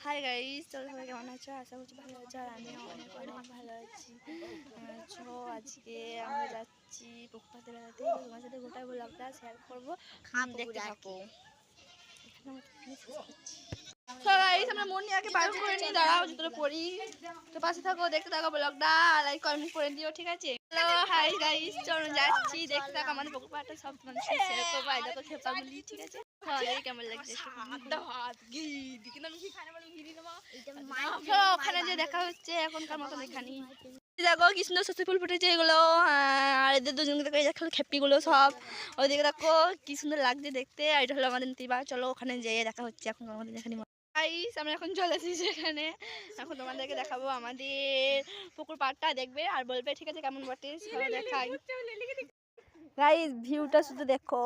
Hi guys, তোমরা সবাই কেমন আছো? আশা করছি ভালো আছো। আর আমি অনেক অনেক ভালো আছি। তো আজকে আমরা যাচ্ছি পুকুরপাড়ে বেড়াতে। তোমার সাথে গোটা ব্লগটা শেয়ার করবো, দেখতে থাকো। এখানে আমরা শেষ করছি। তো গাইস, আমরা মনিয়াকে বার করে নিয়ে দাঁড়াও, জুতোটা পরি। তো পাশে থাকো, দেখতে থাকো ব্লগটা, লাইক কমেন্ট করে দিও, ঠিক আছে? হ্যালো হাই গাইস, চলো যাচ্ছি, দেখতে থাকো আমাদের পুকুরপাড়টা, সব তোমাদের সাথে শেয়ার করবো। এই দেখো খেপাগুলি, ঠিক আছে? কেমন লাগছে ওখানে যে দেখা হচ্ছে এখনকার মতন এখানে দেখো কি সুন্দর সস্তি ফুল ফুটেছে এগুলো। আর এদের দুজনকে দেখো, এই দেখো খেপিগুলো সব। ওইদিকে দেখো কি সুন্দর লাগছে দেখতে। আর এটা হলো আমাদের নীতিবা। চলো ওখানে যেয়ে দেখা হচ্ছে এখন আমাদের এখানে। গাইস, আমরা এখন চলে এসেছি এখানে। এখন তোমাদেরকে দেখাবো আমাদের পুকুর পাড়টা, দেখবে আর বলবে ঠিক আছে কেমন বটে। দেখাই গাইস, ভিউটা শুধু দেখো।